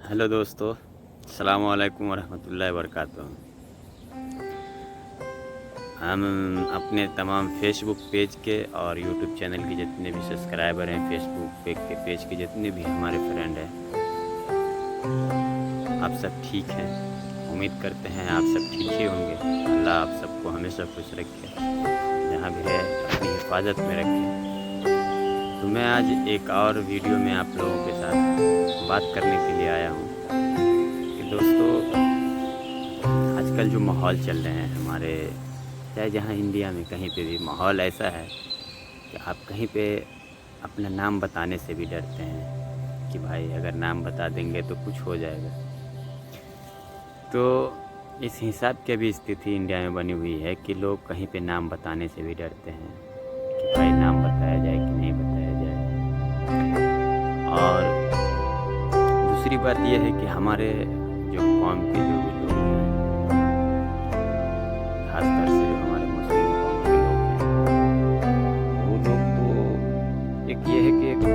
Hello दोस्तों, अस्सलाम वालेकुम वरहमतुल्लाहि वबरकातुहू। हम अपने तमाम फेसबुक पेज के और यूट्यूब चैनल के जितने भी सब्सक्राइबर हैं, फेसबुक के पेज के जितने भी हमारे फ्रेंड हैं, आप सब ठीक हैं। उम्मीद करते हैं आप सब ठीक ही होंगे। अल्लाह आप सबको हमेशा खुश रखे, जहाँ भी है अपनी हिफाजत में रखे। तो मैं आज एक और वीडियो में आप लोगों के साथ बात करने के लिए आया हूँ कि दोस्तों, आजकल जो माहौल चल रहे हैं हमारे, चाहे जहाँ इंडिया में कहीं पे भी माहौल ऐसा है कि आप कहीं पे अपना नाम बताने से भी डरते हैं कि भाई अगर नाम बता देंगे तो कुछ हो जाएगा। तो इस हिसाब की भी स्थिति इंडिया में बनी हुई है कि लोग कहीं पे नाम बताने से भी डरते हैं कि भाई नाम बताया जाए कि नहीं बताया जाए। और दूसरी बात यह है कि हमारे जो कौम के जो भी लोग हैं, खासकर से जो हमारे मुस्लिम कौम के लोग हैं, वो लोग तो एक ये है कि एक तो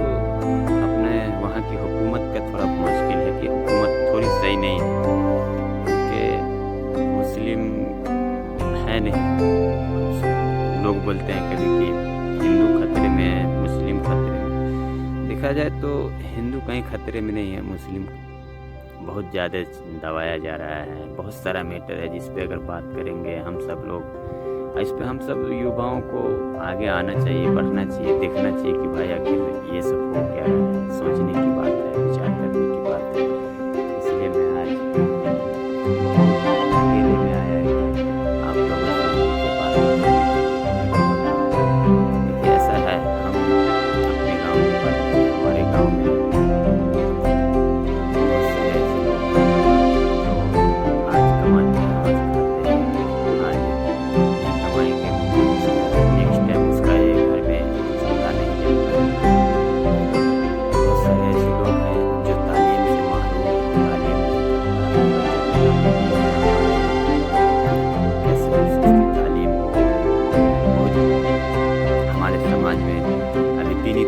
अपने वहाँ की हुकूमत का थोड़ा मुश्किल है कि हुकूमत थोड़ी सही नहीं है, क्योंकि मुस्लिम है नहीं। लोग बोलते हैं कभी कि हिंदू खतरे में है, मुस्लिम खतरे में। देखा जाए तो हिंदू कहीं खतरे में नहीं है, मुस्लिम बहुत ज़्यादा दबाया जा रहा है। बहुत सारा मैटर है जिस पे अगर बात करेंगे हम सब लोग, इस पे हम सब युवाओं को आगे आना चाहिए, बढ़ना चाहिए, देखना चाहिए कि भाई आखिर ये सब हो क्या है। सोचने की बात है, विचार करने की बात है। इसलिए मैं आज अकेले में आया है आप लोगों से बात करने के लिए। देखिए ऐसा है, हम अपने गाँव की बात करें, हमारे गाँव में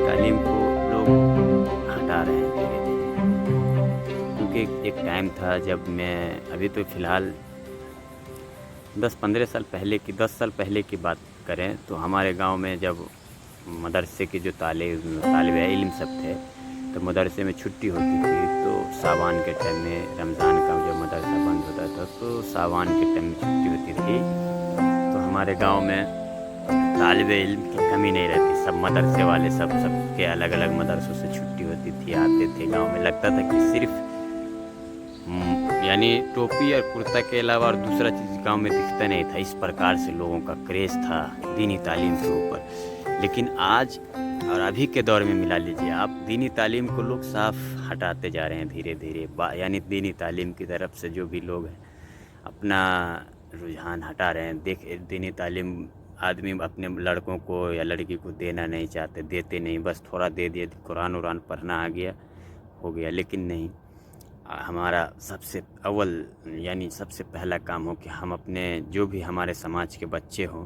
तालीम को लोग हटा रहे हैं धीरे धीरे। क्योंकि एक टाइम था जब मैं, अभी तो फ़िलहाल 10-15 साल पहले की, 10 साल पहले की बात करें तो हमारे गांव में जब मदरसे के जो तालिब इल्म सब थे, तो मदरसे में छुट्टी होती थी, तो सावन के टाइम में, रमज़ान का जब मदरसा बंद होता था तो सावन के टाइम में छुट्टी होती थी, तो हमारे गाँव में तालिब इल्म की कमी नहीं रहती। सब मदरसे वाले सबके अलग अलग मदरसों से छुट्टी होती थी, आते थे गांव में। लगता था कि सिर्फ यानी टोपी और कुर्ता के अलावा और दूसरा चीज़ गांव में दिखता नहीं था। इस प्रकार से लोगों का क्रेज़ था दीनी तालीम के ऊपर। लेकिन आज और अभी के दौर में मिला लीजिए आप, दीनी तालीम को लोग साफ हटाते जा रहे हैं धीरे धीरे। यानी दीनी तालीम की तरफ से जो भी लोग हैं अपना रुझान हटा रहे हैं। दीनी तालीम आदमी अपने लड़कों को या लड़की को देना नहीं चाहते, देते नहीं, बस थोड़ा दे दिए, कुरान उरान पढ़ना आ गया, हो गया। लेकिन नहीं, हमारा सबसे अव्वल यानी सबसे पहला काम हो कि हम अपने जो भी हमारे समाज के बच्चे हों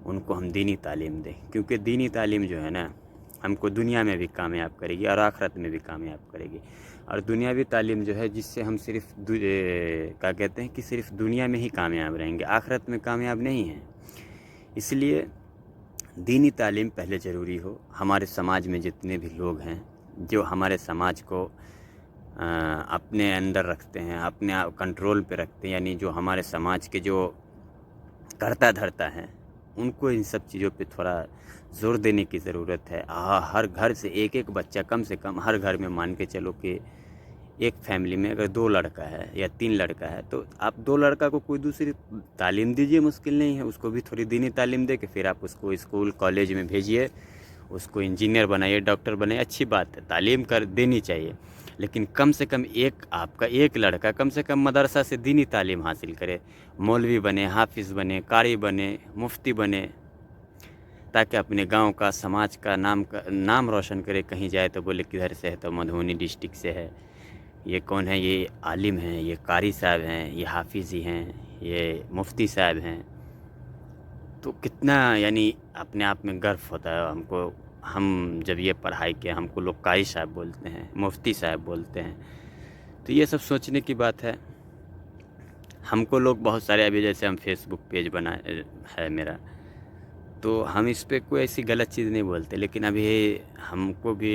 उनको हम दीनी तालीम दें। क्योंकि दीनी तालीम जो है ना, हमको दुनिया में भी कामयाब करेगी और आखिरत में भी कामयाब करेगी। और दुनियावी तालीम जो है, जिससे हम सिर्फ क्या कहते हैं कि सिर्फ दुनिया में ही कामयाब रहेंगे, आखिरत में कामयाब नहीं है। इसलिए दीनी तालीम पहले ज़रूरी हो। हमारे समाज में जितने भी लोग हैं जो हमारे समाज को अपने अंदर रखते हैं, अपने कंट्रोल पे रखते हैं, यानी जो हमारे समाज के जो करता धरता है, उनको इन सब चीज़ों पे थोड़ा ज़ोर देने की ज़रूरत है। हर घर से एक एक बच्चा, कम से कम हर घर में मान के चलो कि एक फैमिली में अगर 2 लड़का है या 3 लड़का है, तो आप 2 लड़का को कोई दूसरी तालीम दीजिए, मुश्किल नहीं है। उसको भी थोड़ी दीनी तालीम दे के फिर आप उसको स्कूल कॉलेज में भेजिए, उसको इंजीनियर बनाइए, डॉक्टर बनाइए, अच्छी बात है, तालीम कर देनी चाहिए। लेकिन कम से कम आपका एक लड़का कम से कम मदरसा से दीनी तालीम हासिल करे, मौलवी बने, हाफिज़ बने, कारी बने, मुफ्ती बने, ताकि अपने गांव का, समाज का नाम रोशन करे। कहीं जाए तो बोले किधर से है, तो मधुबनी डिस्ट्रिक्ट से है, ये कौन है, ये आलिम हैं, ये कारी साहब हैं, ये हाफिज़ हैं, ये मुफ्ती साहब हैं। तो कितना यानी अपने आप में गर्व होता है हमको। हम जब ये पढ़ाई किया, हमको लोग कारी साहब बोलते हैं, मुफ्ती साहब बोलते हैं। तो ये सब सोचने की बात है। हमको लोग बहुत सारे, अभी जैसे हम फेसबुक पेज बनाए है मेरा, तो हम इस पे कोई ऐसी गलत चीज़ नहीं बोलते, लेकिन अभी हमको भी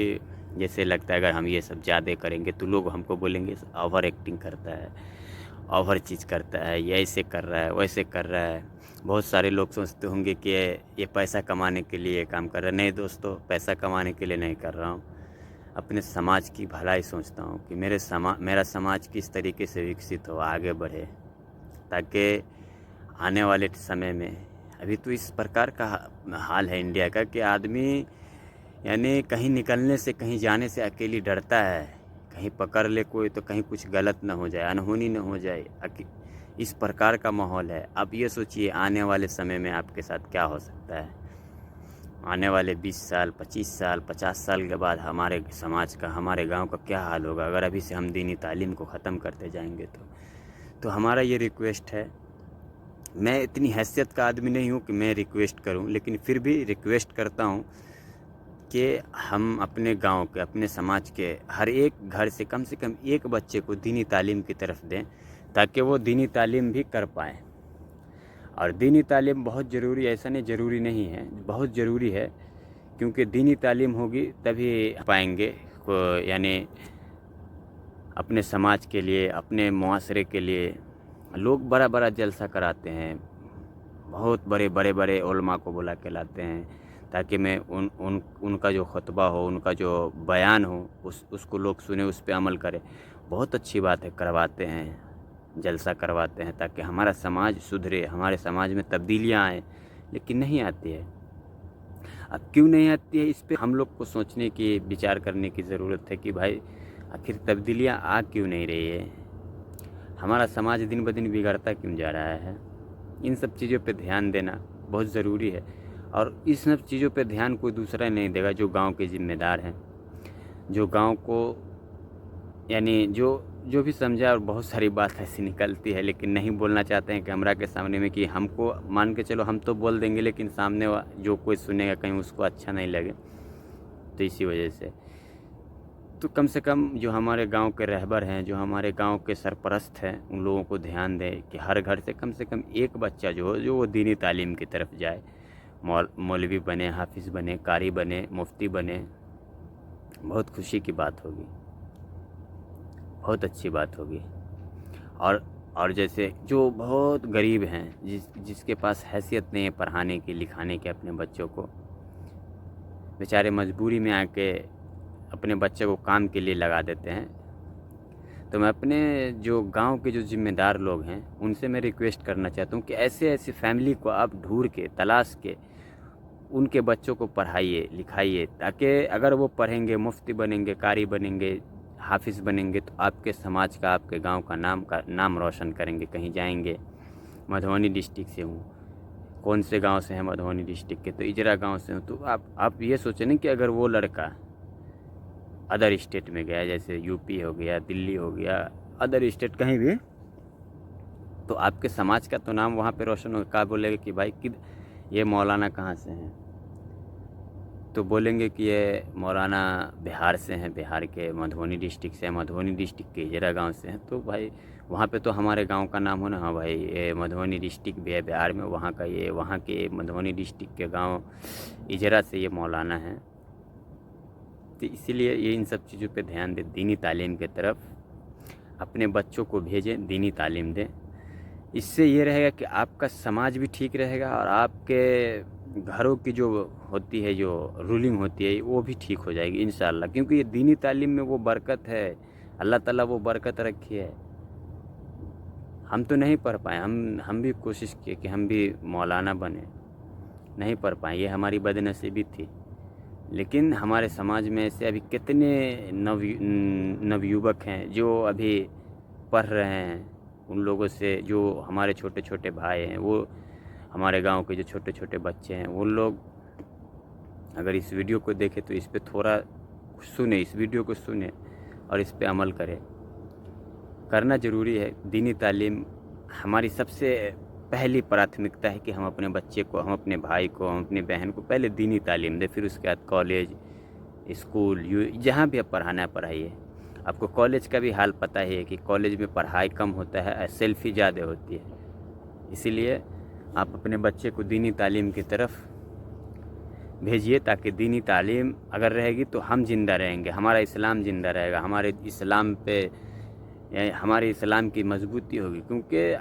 जैसे लगता है अगर हम ये सब ज़्यादा करेंगे तो लोग हमको बोलेंगे ओवर एक्टिंग करता है, ओवर चीज़ करता है, ये ऐसे कर रहा है, वैसे कर रहा है। बहुत सारे लोग सोचते होंगे कि ये पैसा कमाने के लिए काम कर रहा है। नहीं दोस्तों, पैसा कमाने के लिए नहीं कर रहा हूँ, अपने समाज की भलाई सोचता हूँ कि मेरा समाज किस तरीके से विकसित हो, आगे बढ़े, ताकि आने वाले समय में, अभी तो इस प्रकार का हाल है इंडिया का कि आदमी यानी कहीं निकलने से, कहीं जाने से अकेली डरता है, कहीं पकड़ ले कोई तो कहीं कुछ गलत ना हो जाए, अनहोनी ना हो जाए। इस प्रकार का माहौल है। आप ये सोचिए आने वाले समय में आपके साथ क्या हो सकता है। आने वाले 20 साल, 25 साल, 50 साल के बाद हमारे समाज का, हमारे गांव का क्या हाल होगा अगर अभी से हम दीनी तालीम को ख़त्म करते जाएंगे तो हमारा ये रिक्वेस्ट है। मैं इतनी हैसियत का आदमी नहीं हूँ कि मैं रिक्वेस्ट करूँ, लेकिन फिर भी रिक्वेस्ट करता हूँ कि हम अपने गांव के, अपने समाज के हर एक घर से कम एक बच्चे को दीनी तालीम की तरफ दें, ताकि वो दीनी तालीम भी कर पाएँ। और दीनी तालीम बहुत ज़रूरी है, ऐसा नहीं ज़रूरी नहीं है, बहुत ज़रूरी है, क्योंकि दीनी तालीम होगी तभी पाएंगे यानी अपने समाज के लिए, अपने मुआशरे के लिए। लोग बड़ा बड़ा जलसा कराते हैं, बहुत बड़े उलमा को बुला के लाते हैं, ताकि मैं उनका जो खुतबा हो, उनका जो बयान हो, उसको लोग सुने, उस पर अमल करें। बहुत अच्छी बात है, करवाते हैं, जलसा करवाते हैं, ताकि हमारा समाज सुधरे, हमारे समाज में तब्दीलियाँ आएँ, लेकिन नहीं आती है। अब क्यों नहीं आती है, इस पे हम लोग को सोचने की, विचार करने की ज़रूरत है कि भाई आखिर तब्दीलियाँ आ क्यों नहीं रही है, हमारा समाज दिन ब दिन बिगड़ता क्यों जा रहा है। इन सब चीज़ों पे ध्यान देना बहुत ज़रूरी है, और इस सब चीज़ों पे ध्यान कोई दूसरा नहीं देगा, जो गांव के ज़िम्मेदार हैं, जो गांव को यानी जो भी समझा। और बहुत सारी बात ऐसी निकलती है, लेकिन नहीं बोलना चाहते हैं कैमरा के सामने में, कि हमको मान के चलो हम तो बोल देंगे, लेकिन सामने जो कोई सुनेगा कहीं उसको अच्छा नहीं लगे, तो इसी वजह से तो कम से कम जो हमारे गांव के रहबर हैं, जो हमारे गांव के सरपरस्त हैं, उन लोगों को ध्यान दें कि हर घर से कम एक बच्चा जो हो, जो वो दीनी तालीम की तरफ जाए, मौलवी बने, हाफिज़ बने, कारी बने, मुफ्ती बने। बहुत खुशी की बात होगी, बहुत अच्छी बात होगी। और जैसे जो बहुत गरीब हैं, जिसके पास हैसियत नहीं है पढ़ाने की, लिखाने के, अपने बच्चों को, बेचारे मजबूरी में आके अपने बच्चे को काम के लिए लगा देते हैं। तो मैं अपने जो गांव के जो ज़िम्मेदार लोग हैं, उनसे मैं रिक्वेस्ट करना चाहता हूँ कि ऐसे फैमिली को आप ढूंढ के, तलाश के, उनके बच्चों को पढ़ाइए, लिखाइए, ताकि अगर वो पढ़ेंगे, मुफ्ती बनेंगे, कारी बनेंगे, हाफिज़ बनेंगे, तो आपके समाज का, आपके गांव का नाम रोशन करेंगे, कहीं जाएंगे। मधुबनी डिस्ट्रिक्ट से हूँ, कौन से गांव से हैं मधुबनी डिस्ट्रिक्ट के, तो इजरा गांव से हूँ। तो आप ये सोचें ना कि अगर वो लड़का अदर स्टेट में गया, जैसे यूपी हो गया, दिल्ली हो गया, अदर स्टेट कहीं भी, तो आपके समाज का तो नाम वहाँ पे रोशन होगा। क्या बोलेंगे कि भाई ये मौलाना कहाँ से हैं, तो बोलेंगे कि ये मौलाना बिहार से हैं, बिहार के मधुबनी डिस्ट्रिक्ट से हैं, मधुबनी डिस्ट्रिक्ट के इजरा गांव से हैं। तो भाई वहाँ पे तो हमारे गांव का नाम हो ना, हाँ भाई ये मधुबनी डिस्ट्रिक्ट भी है बिहार में, वहाँ के मधुबनी डिस्ट्रिक्ट के गांव इजरा से ये मौलाना हैं। तो इसीलिए ये इन सब चीज़ों पे ध्यान दें, दीनी तालीम की तरफ अपने बच्चों को भेजें, दीनी तालीम दें। इससे ये रहेगा कि आपका समाज भी ठीक रहेगा, और आपके घरों की जो होती है, जो रूलिंग होती है, वो भी ठीक हो जाएगी इंशाअल्लाह। क्योंकि ये दीनी तालीम में वो बरकत है, अल्लाह ताला वो बरकत रखी है। हम तो नहीं पढ़ पाए, हम भी कोशिश किए कि हम भी मौलाना बने, नहीं पढ़ पाए, ये हमारी बदनसीबी थी। लेकिन हमारे समाज में ऐसे अभी कितने नवयुवक हैं जो अभी पढ़ रहे हैं। उन लोगों से जो हमारे छोटे छोटे भाई हैं, वो हमारे गांव के जो छोटे छोटे बच्चे हैं, वो लोग अगर इस वीडियो को देखें तो इस पे थोड़ा सुने, इस वीडियो को सुने और इस पे अमल करें। करना ज़रूरी है। दीनी तालीम हमारी सबसे पहली प्राथमिकता है कि हम अपने बच्चे को, हम अपने भाई को, हम अपनी बहन को पहले दीनी तालीम दें, फिर उसके बाद कॉलेज, स्कूल, जहाँ भी आप पढ़ाना है पढ़ाइए। آپ کو کالج کا بھی حال پتہ ہی ہے کہ کالج میں پڑھائی کم ہوتا ہے، سیلفی زیادہ ہوتی ہے. اسی لیے آپ اپنے بچے کو دینی تعلیم کی طرف بھیجیے، تاکہ دینی تعلیم اگر رہے گی تو ہم زندہ رہیں گے، ہمارا اسلام زندہ رہے گا، ہمارے اسلام کی مضبوطی ہوگی. کیونکہ